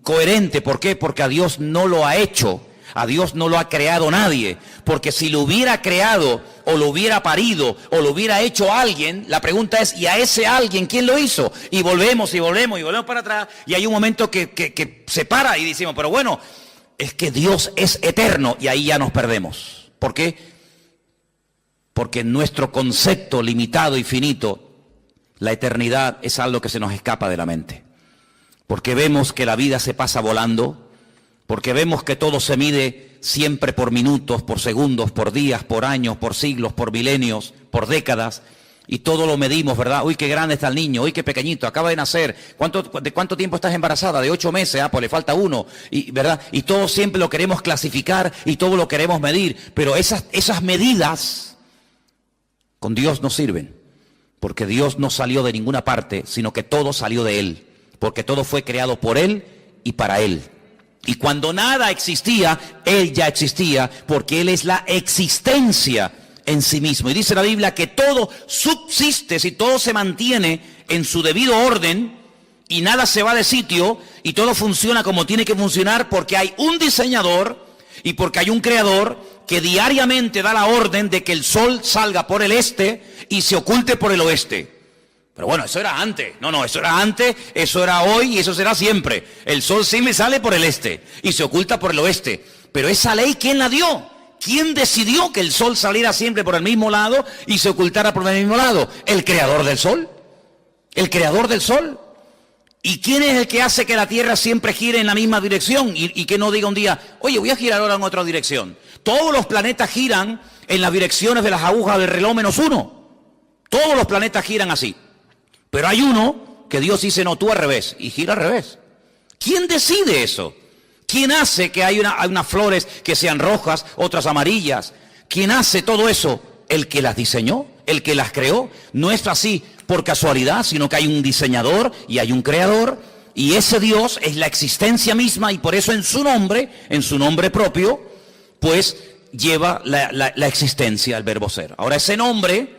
coherente. ¿Por qué? Porque a Dios no lo ha hecho, a Dios no lo ha creado nadie. Porque si lo hubiera creado o lo hubiera parido o lo hubiera hecho alguien, la pregunta es ¿y a ese alguien quién lo hizo? Y volvemos para atrás y hay un momento que se para y decimos, pero bueno, es que Dios es eterno y ahí ya nos perdemos. ¿Por qué? Porque en nuestro concepto limitado y finito, la eternidad es algo que se nos escapa de la mente. Porque vemos que la vida se pasa volando, porque vemos que todo se mide siempre por minutos, por segundos, por días, por años, por siglos, por milenios, por décadas, y todo lo medimos, ¿verdad? Uy, qué grande está el niño, uy, qué pequeñito, acaba de nacer. ¿De cuánto tiempo estás embarazada? De 8 meses, pues le falta 1, y, ¿verdad? Y todo siempre lo queremos clasificar y todo lo queremos medir, pero esas medidas con Dios no sirven, porque Dios no salió de ninguna parte, sino que todo salió de Él, porque todo fue creado por Él y para Él. Y cuando nada existía, Él ya existía, porque Él es la existencia en sí mismo. Y dice la Biblia que todo subsiste, si todo se mantiene en su debido orden, y nada se va de sitio, y todo funciona como tiene que funcionar, porque hay un diseñador, y porque hay un creador, que diariamente da la orden de que el sol salga por el este y se oculte por el oeste. Pero bueno, eso era antes. No, eso era antes, eso era hoy y eso será siempre. El sol sí me sale por el este y se oculta por el oeste. Pero esa ley, ¿quién la dio? ¿Quién decidió que el sol saliera siempre por el mismo lado y se ocultara por el mismo lado? El creador del sol. El creador del sol. ¿Y quién es el que hace que la Tierra siempre gire en la misma dirección? Y que no diga un día, oye, voy a girar ahora en otra dirección. Todos los planetas giran en las direcciones de las agujas del reloj menos uno. Todos los planetas giran así. Pero hay uno que Dios dice, no, tú al revés, y gira al revés. ¿Quién decide eso? ¿Quién hace que hay unas flores que sean rojas, otras amarillas? ¿Quién hace todo eso? El que las diseñó, el que las creó. No es así por casualidad, sino que hay un diseñador y hay un creador. Y ese Dios es la existencia misma y por eso en su nombre propio, pues lleva la existencia, el verbo ser. Ahora ese nombre,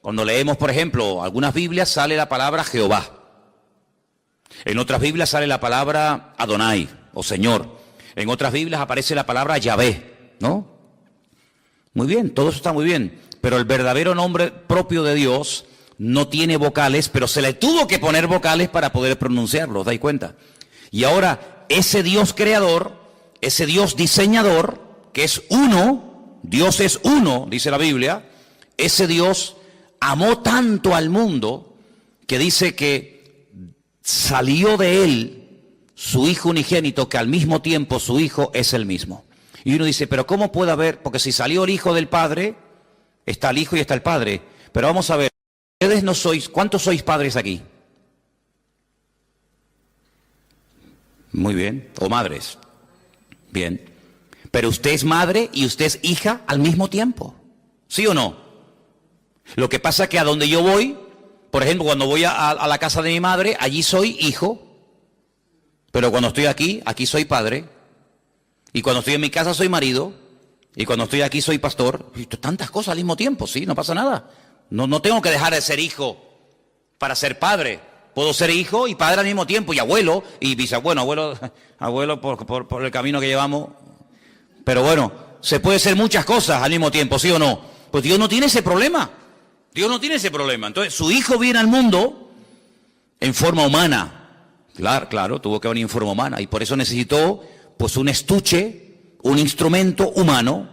cuando leemos, por ejemplo, algunas Biblias sale la palabra Jehová. En otras Biblias sale la palabra Adonai, o Señor. En otras Biblias aparece la palabra Yahvé, ¿no? Muy bien, todo eso está muy bien. Pero el verdadero nombre propio de Dios no tiene vocales, pero se le tuvo que poner vocales para poder pronunciarlo, ¿os dais cuenta? Y ahora, ese Dios creador, ese Dios diseñador, que es uno, Dios es uno, dice la Biblia, ese Dios amó tanto al mundo que dice que salió de él su Hijo unigénito, que al mismo tiempo su Hijo es el mismo. Y uno dice, pero ¿cómo puede haber? Porque si salió el Hijo del Padre, está el Hijo y está el Padre. Pero vamos a ver, ustedes no sois, ¿cuántos sois padres aquí? Muy bien, o madres. Bien. Pero usted es madre y usted es hija al mismo tiempo. ¿Sí o no? Lo que pasa es que a donde yo voy, por ejemplo, cuando voy a la casa de mi madre, allí soy hijo. Pero cuando estoy aquí, aquí soy padre. Y cuando estoy en mi casa soy marido. Y cuando estoy aquí soy pastor. Y tantas cosas al mismo tiempo, sí, no pasa nada. No tengo que dejar de ser hijo para ser padre. Puedo ser hijo y padre al mismo tiempo. Y abuelo y bisabuelo. Abuelo por el camino que llevamos. Pero bueno, se puede ser muchas cosas al mismo tiempo, ¿sí o no? Pues Dios no tiene ese problema. Dios no tiene ese problema. Entonces, su hijo viene al mundo en forma humana. Claro, tuvo que venir en forma humana. Y por eso necesitó, pues, un estuche, un instrumento humano,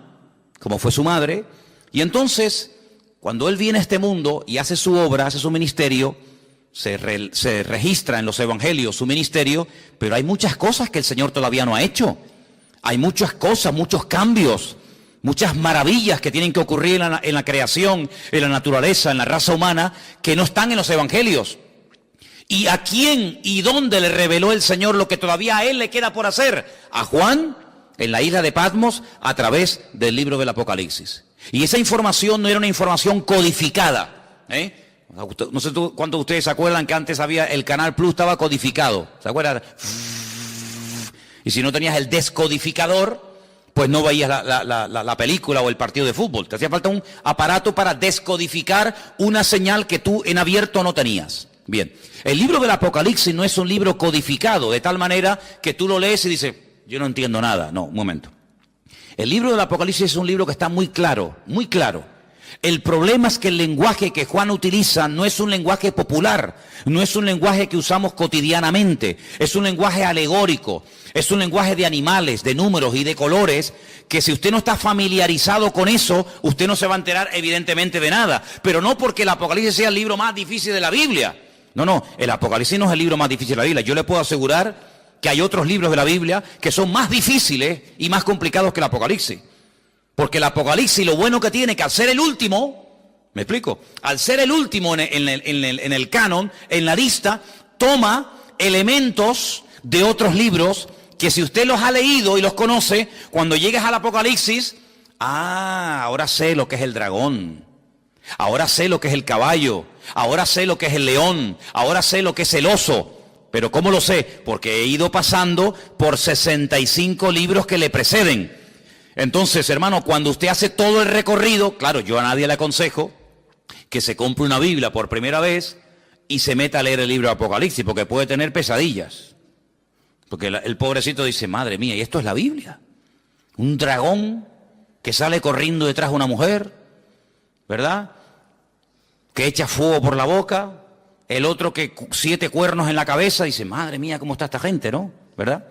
como fue su madre. Y entonces, cuando él viene a este mundo y hace su obra, hace su ministerio, se registra en los evangelios su ministerio, pero hay muchas cosas que el Señor todavía no ha hecho. Hay muchas cosas, muchos cambios, muchas maravillas que tienen que ocurrir en la creación, en la naturaleza, en la raza humana, que no están en los evangelios. ¿Y a quién y dónde le reveló el Señor lo que todavía a él le queda por hacer? A Juan, en la isla de Patmos, a través del libro del Apocalipsis. Y esa información no era una información codificada, No sé cuántos de ustedes se acuerdan que antes había el Canal Plus, estaba codificado, ¿se acuerdan? Y si no tenías el descodificador, pues no veías la película o el partido de fútbol. Te hacía falta un aparato para descodificar una señal que tú en abierto no tenías. Bien, el libro del Apocalipsis no es un libro codificado, de tal manera que tú lo lees y dices, yo no entiendo nada. No, un momento. El libro del Apocalipsis es un libro que está muy claro, muy claro. El problema es que el lenguaje que Juan utiliza no es un lenguaje popular, no es un lenguaje que usamos cotidianamente, es un lenguaje alegórico, es un lenguaje de animales, de números y de colores, que si usted no está familiarizado con eso, usted no se va a enterar evidentemente de nada. Pero no porque el Apocalipsis sea el libro más difícil de la Biblia. No, el Apocalipsis no es el libro más difícil de la Biblia. Yo le puedo asegurar que hay otros libros de la Biblia que son más difíciles y más complicados que el Apocalipsis. Porque el Apocalipsis lo bueno que tiene que al ser el último, ¿me explico? Al ser el último en el canon, en la lista, toma elementos de otros libros que si usted los ha leído y los conoce, cuando llegues al Apocalipsis, ahora sé lo que es el dragón, ahora sé lo que es el caballo, ahora sé lo que es el león, ahora sé lo que es el oso. ¿Pero cómo lo sé? Porque he ido pasando por 65 libros que le preceden. Entonces, hermano, cuando usted hace todo el recorrido, claro, yo a nadie le aconsejo que se compre una Biblia por primera vez y se meta a leer el libro de Apocalipsis, porque puede tener pesadillas. Porque el pobrecito dice, madre mía, ¿y esto es la Biblia? Un dragón que sale corriendo detrás de una mujer, ¿verdad? Que echa fuego por la boca, el otro que 7 cuernos en la cabeza, dice, madre mía, ¿cómo está esta gente, no? ¿Verdad?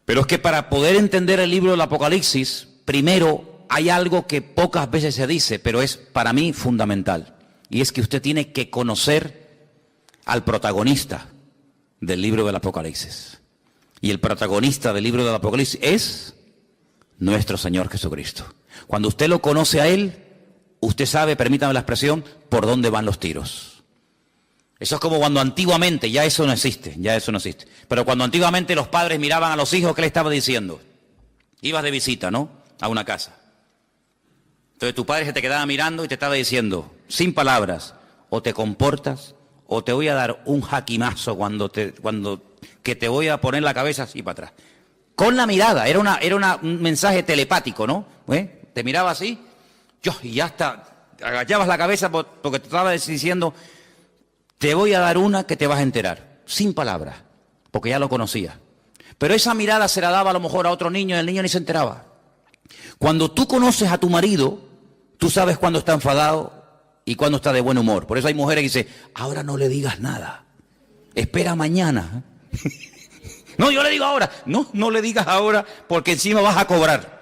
Pero es que para poder entender el libro del Apocalipsis, primero hay algo que pocas veces se dice, pero es para mí fundamental. Y es que usted tiene que conocer al protagonista del libro del Apocalipsis. Y el protagonista del libro del Apocalipsis es nuestro Señor Jesucristo. Cuando usted lo conoce a Él, usted sabe, permítame la expresión, por dónde van los tiros. Eso es como cuando antiguamente, ya eso no existe, pero cuando antiguamente los padres miraban a los hijos, ¿qué le estaba diciendo? Ibas de visita, ¿no? A una casa. Entonces tu padre se te quedaba mirando y te estaba diciendo, sin palabras, o te comportas, o te voy a dar un jaquimazo que te voy a poner la cabeza así para atrás. Con la mirada, era un mensaje telepático, ¿no? Te miraba así, y ya hasta agachabas la cabeza porque te estaba diciendo, te voy a dar una que te vas a enterar, sin palabras, porque ya lo conocía. Pero esa mirada se la daba a lo mejor a otro niño y el niño ni se enteraba. Cuando tú conoces a tu marido, tú sabes cuándo está enfadado y cuándo está de buen humor. Por eso hay mujeres que dicen, ahora no le digas nada, espera mañana. No, yo le digo ahora. No le digas ahora porque encima vas a cobrar.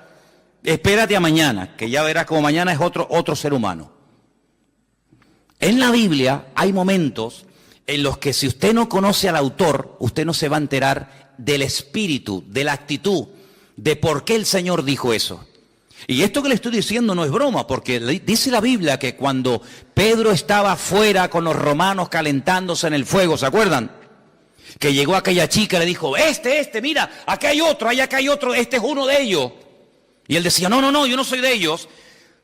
Espérate a mañana, que ya verás como mañana es otro ser humano. En la Biblia hay momentos en los que si usted no conoce al autor, usted no se va a enterar del espíritu, de la actitud, de por qué el Señor dijo eso. Y esto que le estoy diciendo no es broma, porque dice la Biblia que cuando Pedro estaba afuera con los romanos calentándose en el fuego, ¿se acuerdan? Que llegó aquella chica y le dijo, mira, acá hay otro, este es uno de ellos. Y él decía, no, yo no soy de ellos.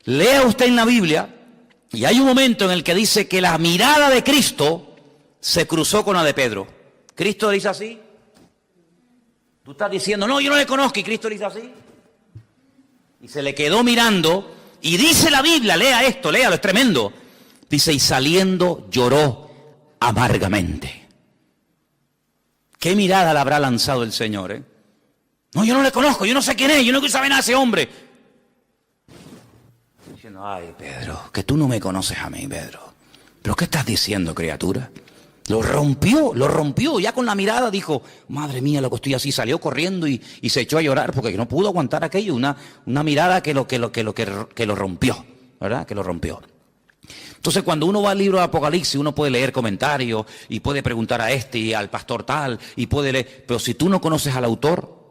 Lea usted en la Biblia, y hay un momento en el que dice que la mirada de Cristo se cruzó con la de Pedro. Cristo dice así. Tú estás diciendo, no, yo no le conozco, y Cristo dice así. Y se le quedó mirando, y dice la Biblia, lea esto, léalo, es tremendo. Dice, y saliendo lloró amargamente. ¿Qué mirada le habrá lanzado el Señor, No, yo no le conozco, yo no sé quién es, yo no quiero saber nada de ese hombre. Diciendo, ay, Pedro, que tú no me conoces a mí, Pedro. ¿Pero qué estás diciendo, criatura? Lo rompió, ya con la mirada dijo, madre mía, lo que estoy así, salió corriendo y se echó a llorar porque no pudo aguantar aquello, una mirada que lo rompió, ¿verdad? Que lo rompió. Entonces, cuando uno va al libro de Apocalipsis, uno puede leer comentarios y puede preguntar a este y al pastor tal, y puede leer, pero si tú no conoces al autor,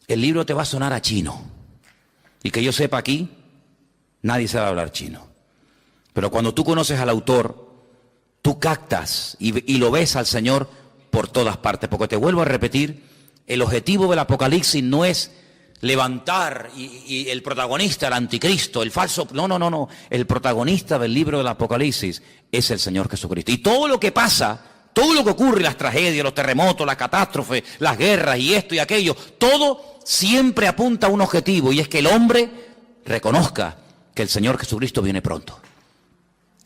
el libro te va a sonar a chino. Y que yo sepa aquí, nadie sabe hablar chino. Pero cuando tú conoces al autor, tú captas y lo ves al Señor por todas partes. Porque te vuelvo a repetir, el objetivo del Apocalipsis no es levantar y el protagonista, el anticristo, el falso. No. El protagonista del libro del Apocalipsis es el Señor Jesucristo. Y todo lo que pasa, todo lo que ocurre, las tragedias, los terremotos, las catástrofes, las guerras y esto y aquello, todo siempre apunta a un objetivo, y es que el hombre reconozca que el Señor Jesucristo viene pronto.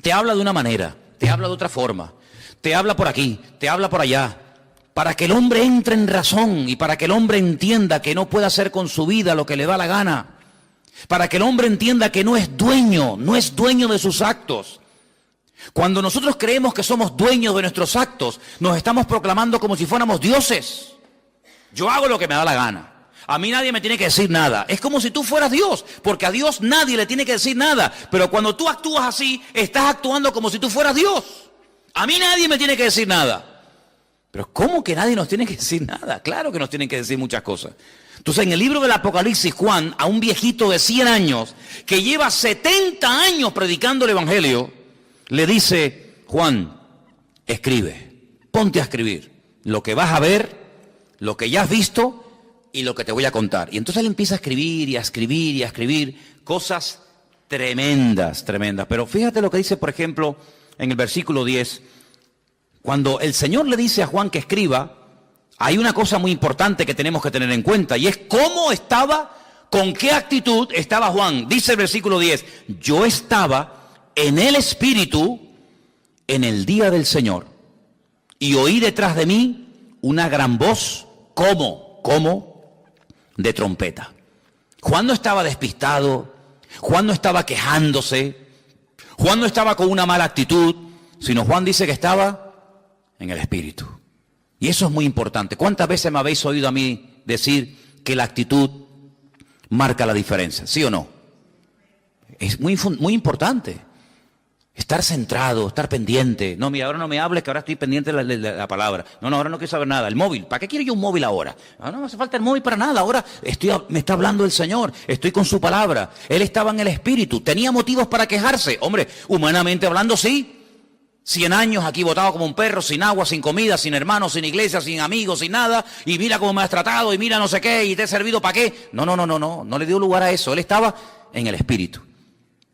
Te habla de una manera, te habla de otra forma, te habla por aquí, te habla por allá, para que el hombre entre en razón y para que el hombre entienda que no puede hacer con su vida lo que le da la gana, para que el hombre entienda que no es dueño de sus actos. Cuando nosotros creemos que somos dueños de nuestros actos, nos estamos proclamando como si fuéramos dioses. Yo hago lo que me da la gana. A mí nadie me tiene que decir nada. Es como si tú fueras Dios, porque a Dios nadie le tiene que decir nada. Pero cuando tú actúas así, estás actuando como si tú fueras Dios. A mí nadie me tiene que decir nada. Pero ¿cómo que nadie nos tiene que decir nada? Claro que nos tienen que decir muchas cosas. Entonces, en el libro del Apocalipsis, Juan, a un viejito de 100 años, que lleva 70 años predicando el Evangelio, le dice, Juan, escribe, ponte a escribir lo que vas a ver, lo que ya has visto y lo que te voy a contar. Y entonces él empieza a escribir y a escribir y a escribir cosas tremendas. Pero fíjate lo que dice, por ejemplo, en el versículo 10, cuando el Señor le dice a Juan que escriba, hay una cosa muy importante que tenemos que tener en cuenta, y es cómo estaba, con qué actitud estaba Juan. Dice el versículo 10, yo estaba en el Espíritu en el día del Señor, y oí detrás de mí una gran voz como de trompeta. Juan no estaba despistado, Juan no estaba quejándose, Juan no estaba con una mala actitud, sino Juan dice que estaba en el Espíritu. Y eso es muy importante. ¿Cuántas veces me habéis oído a mí decir que la actitud marca la diferencia? ¿Sí o no? Es muy importante. Estar centrado, estar pendiente. No, mira, ahora no me hables que ahora estoy pendiente de la palabra. No, ahora no quiero saber nada. El móvil, ¿para qué quiero yo un móvil ahora? No me hace falta el móvil para nada. Ahora me está hablando el Señor, estoy con su palabra. Él estaba en el Espíritu, tenía motivos para quejarse. Hombre, humanamente hablando, sí. 100 años aquí botado como un perro, sin agua, sin comida, sin hermanos, sin iglesia, sin amigos, sin nada. Y mira cómo me has tratado, y mira no sé qué, y te he servido para qué. No le dio lugar a eso. Él estaba en el Espíritu.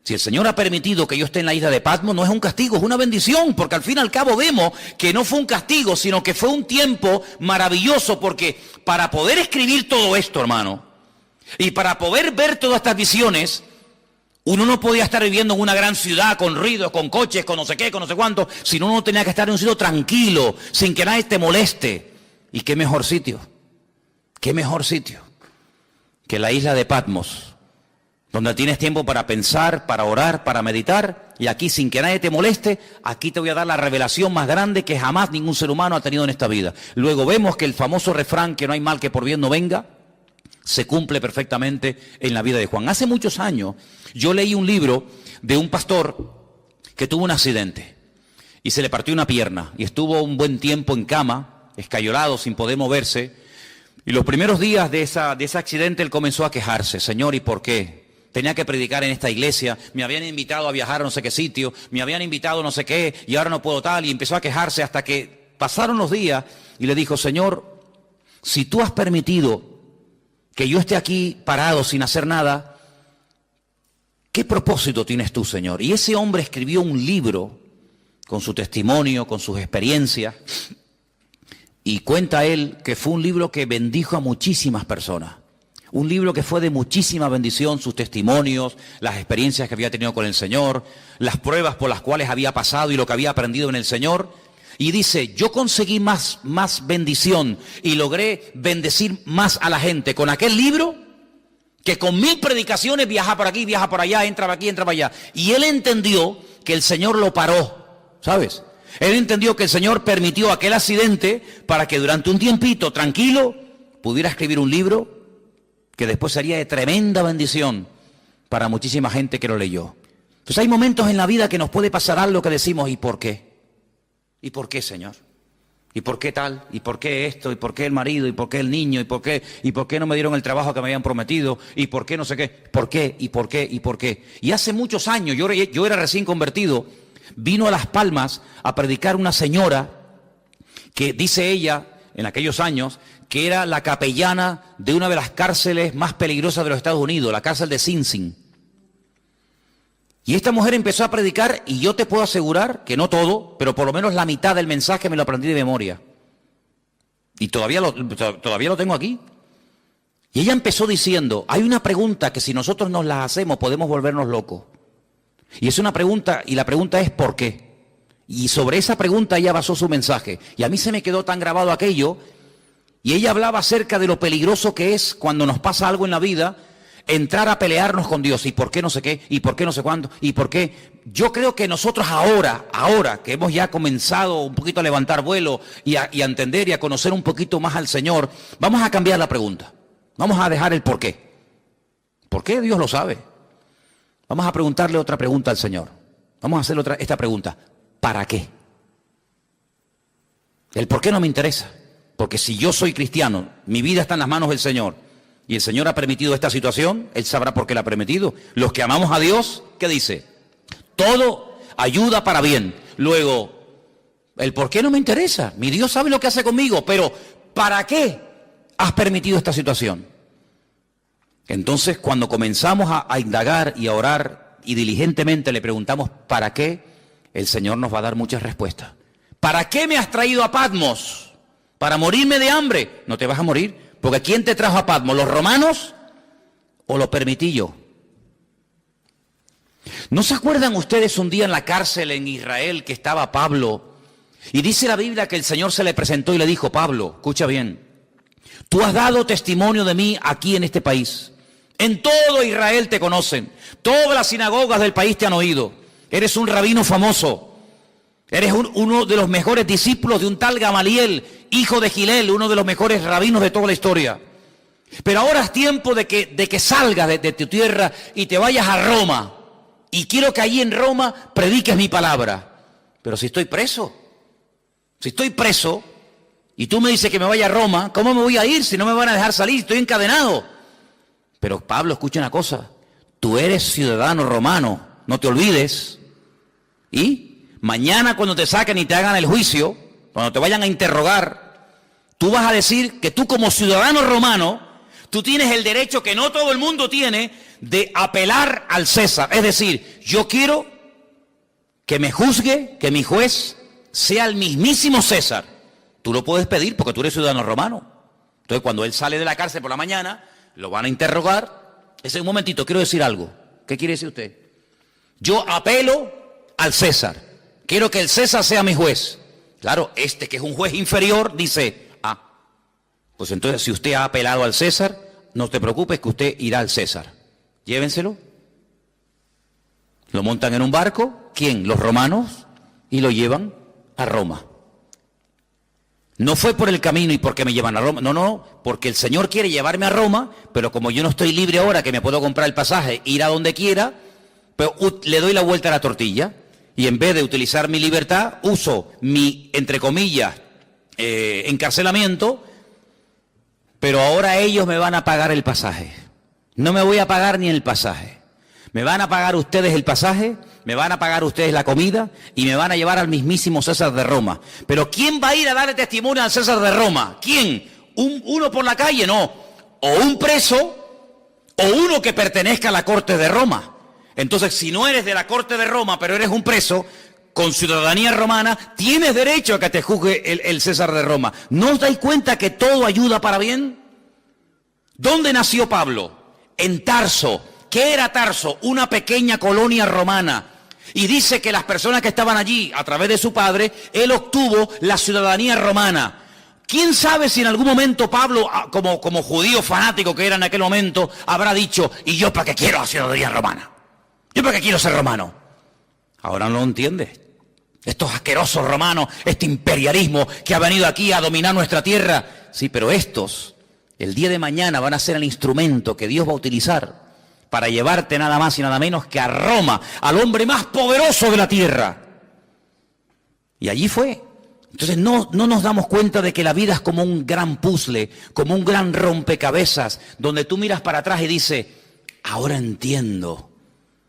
Si el Señor ha permitido que yo esté en la isla de Patmos, no es un castigo, es una bendición, porque al fin y al cabo vemos que no fue un castigo, sino que fue un tiempo maravilloso, porque para poder escribir todo esto, hermano, y para poder ver todas estas visiones, uno no podía estar viviendo en una gran ciudad con ruidos, con coches, con no sé qué, con no sé cuánto, sino uno tenía que estar en un sitio tranquilo, sin que nadie te moleste. ¿Y qué mejor sitio? ¿Qué mejor sitio que la isla de Patmos? Donde tienes tiempo para pensar, para orar, para meditar, y aquí sin que nadie te moleste, aquí te voy a dar la revelación más grande que jamás ningún ser humano ha tenido en esta vida. Luego vemos que el famoso refrán, que no hay mal que por bien no venga, se cumple perfectamente en la vida de Juan. Hace muchos años yo leí un libro de un pastor que tuvo un accidente y se le partió una pierna y estuvo un buen tiempo en cama, escayolado, sin poder moverse, y los primeros días de ese accidente él comenzó a quejarse. Señor, ¿y por qué? Tenía que predicar en esta iglesia, me habían invitado a viajar a no sé qué sitio, me habían invitado a no sé qué, y ahora no puedo tal, y empezó a quejarse hasta que pasaron los días y le dijo, Señor, si tú has permitido que yo esté aquí parado sin hacer nada, ¿qué propósito tienes tú, Señor? Y ese hombre escribió un libro con su testimonio, con sus experiencias, y cuenta él que fue un libro que bendijo a muchísimas personas. Un libro que fue de muchísima bendición, sus testimonios, las experiencias que había tenido con el Señor, las pruebas por las cuales había pasado y lo que había aprendido en el Señor. Y dice, yo conseguí más bendición y logré bendecir más a la gente con aquel libro que con 1000 predicaciones, viaja por aquí, viaja por allá, entra por aquí, entra por allá. Y él entendió que el Señor lo paró, ¿sabes? Él entendió que el Señor permitió aquel accidente para que durante un tiempito tranquilo pudiera escribir un libro que después sería de tremenda bendición para muchísima gente que lo leyó. Entonces hay momentos en la vida que nos puede pasar algo que decimos, ¿y por qué? ¿Y por qué, Señor? ¿Y por qué tal? ¿Y por qué esto? ¿Y por qué el marido? ¿Y por qué el niño? ¿Y por qué no me dieron el trabajo que me habían prometido? ¿Y por qué no sé qué? ¿Por qué? ¿Y por qué? ¿Y por qué? Y hace muchos años, yo era recién convertido, vino a Las Palmas a predicar una señora que dice ella, en aquellos años, que era la capellana de una de las cárceles más peligrosas de los Estados Unidos, la cárcel de Sing Sing. Y esta mujer empezó a predicar y yo te puedo asegurar que no todo, pero por lo menos la mitad del mensaje me lo aprendí de memoria. Y todavía lo tengo aquí. Y ella empezó diciendo, hay una pregunta que si nosotros nos la hacemos podemos volvernos locos. Y es una pregunta, y la pregunta es ¿por qué? Y sobre esa pregunta ella basó su mensaje. Y a mí se me quedó tan grabado aquello. Y ella hablaba acerca de lo peligroso que es cuando nos pasa algo en la vida, entrar a pelearnos con Dios. ¿Y por qué no sé qué? ¿Y por qué no sé cuándo? ¿Y por qué? Yo creo que nosotros ahora que hemos ya comenzado un poquito a levantar vuelo y a entender y a conocer un poquito más al Señor, vamos a cambiar la pregunta. Vamos a dejar el por qué. ¿Por qué? Dios lo sabe. Vamos a preguntarle otra pregunta al Señor. Vamos a hacerle esta pregunta. ¿Para qué? El por qué no me interesa. Porque si yo soy cristiano, mi vida está en las manos del Señor, y el Señor ha permitido esta situación, Él sabrá por qué la ha permitido. Los que amamos a Dios, ¿qué dice? Todo ayuda para bien. Luego, el por qué no me interesa. Mi Dios sabe lo que hace conmigo, pero ¿para qué has permitido esta situación? Entonces, cuando comenzamos a indagar y a orar y diligentemente le preguntamos ¿para qué? El Señor nos va a dar muchas respuestas. ¿Para qué me has traído a Patmos? ¿Para morirme de hambre? No te vas a morir, porque ¿quién te trajo a Patmos? ¿Los romanos o lo permití yo? ¿No se acuerdan ustedes un día en la cárcel en Israel que estaba Pablo? Y dice la Biblia que el Señor se le presentó y le dijo, Pablo, escucha bien, tú has dado testimonio de mí aquí en este país. En todo Israel te conocen, todas las sinagogas del país te han oído. Eres un rabino famoso. Eres uno de los mejores discípulos de un tal Gamaliel, hijo de Gilel, uno de los mejores rabinos de toda la historia. Pero ahora es tiempo de que salgas de tu tierra y te vayas a Roma. Y quiero que allí en Roma prediques mi palabra. Pero si estoy preso y tú me dices que me vaya a Roma, ¿cómo me voy a ir si no me van a dejar salir? Estoy encadenado. Pero Pablo, escucha una cosa, tú eres ciudadano romano, no te olvides. Y mañana cuando te saquen y te hagan el juicio, cuando te vayan a interrogar, tú vas a decir que tú como ciudadano romano, tú tienes el derecho que no todo el mundo tiene de apelar al César. Es decir, yo quiero que me juzgue, que mi juez sea el mismísimo César. Tú lo puedes pedir porque tú eres ciudadano romano. Entonces cuando él sale de la cárcel por la mañana, lo van a interrogar. Ese un momentito, quiero decir algo. ¿Qué quiere decir usted? Yo apelo al César. Quiero que el César sea mi juez. Claro, este que es un juez inferior dice, pues entonces si usted ha apelado al César, no te preocupes que usted irá al César. Llévenselo. Lo montan en un barco. ¿Quién? Los romanos. Y lo llevan a Roma. No fue por el camino y porque me llevan a Roma. No, porque el Señor quiere llevarme a Roma, pero como yo no estoy libre ahora, que me puedo comprar el pasaje, ir a donde quiera, pero le doy la vuelta a la tortilla. Y en vez de utilizar mi libertad, uso mi, entre comillas, encarcelamiento, pero ahora ellos me van a pagar el pasaje. No me voy a pagar ni el pasaje. Me van a pagar ustedes el pasaje, me van a pagar ustedes la comida y me van a llevar al mismísimo César de Roma. Pero ¿quién va a ir a darle testimonio al César de Roma? ¿Quién? ¿Uno por la calle? No. O un preso o uno que pertenezca a la corte de Roma. Entonces, si no eres de la corte de Roma, pero eres un preso con ciudadanía romana, tienes derecho a que te juzgue el César de Roma. ¿No os dais cuenta que todo ayuda para bien? ¿Dónde nació Pablo? En Tarso. ¿Qué era Tarso? Una pequeña colonia romana. Y dice que las personas que estaban allí, a través de su padre, él obtuvo la ciudadanía romana. ¿Quién sabe si en algún momento Pablo, como judío fanático que era en aquel momento, habrá dicho, ¿y yo para qué quiero la ciudadanía romana? ¿Yo para qué quiero ser romano? Ahora no lo entiende. Estos asquerosos romanos, este imperialismo que ha venido aquí a dominar nuestra tierra. Sí, pero estos, el día de mañana van a ser el instrumento que Dios va a utilizar para llevarte nada más y nada menos que a Roma, al hombre más poderoso de la tierra. Y allí fue. Entonces no nos damos cuenta de que la vida es como un gran puzzle, como un gran rompecabezas, donde tú miras para atrás y dices, ahora entiendo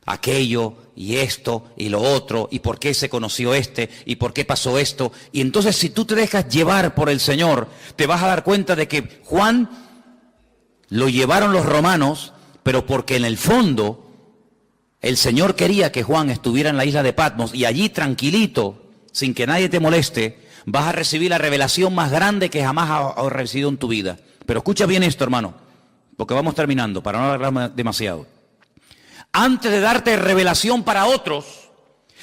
aquello y esto y lo otro, y por qué se conoció este, y por qué pasó esto. Y entonces si tú te dejas llevar por el Señor, te vas a dar cuenta de que Juan lo llevaron los romanos, pero porque en el fondo el Señor quería que Juan estuviera en la isla de Patmos, y allí tranquilito, sin que nadie te moleste, vas a recibir la revelación más grande que jamás has recibido en tu vida. Pero escucha bien esto, hermano, porque vamos terminando, para no alargar demasiado. Antes de darte revelación para otros,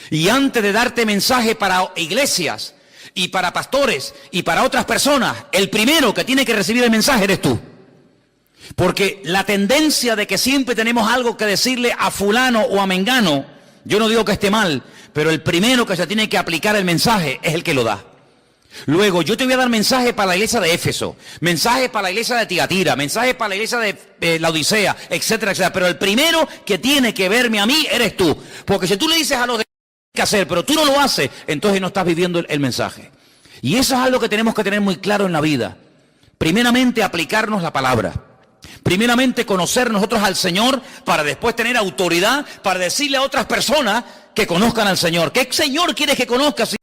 y antes de darte mensaje para iglesias, y para pastores, y para otras personas, el primero que tiene que recibir el mensaje eres tú. Porque la tendencia de que siempre tenemos algo que decirle a fulano o a mengano, yo no digo que esté mal, pero el primero que se tiene que aplicar el mensaje es el que lo da. Luego, yo te voy a dar mensaje para la iglesia de Éfeso, mensaje para la iglesia de Tiatira, mensaje para la iglesia de la Odisea, etcétera, etcétera. Pero el primero que tiene que verme a mí eres tú. Porque si tú le dices a los demás qué hacer, pero tú no lo haces, entonces no estás viviendo el mensaje. Y eso es algo que tenemos que tener muy claro en la vida. Primeramente, aplicarnos la palabra. Primeramente, conocer nosotros al Señor para después tener autoridad para decirle a otras personas que conozcan al Señor. ¿Qué Señor quieres que conozcas?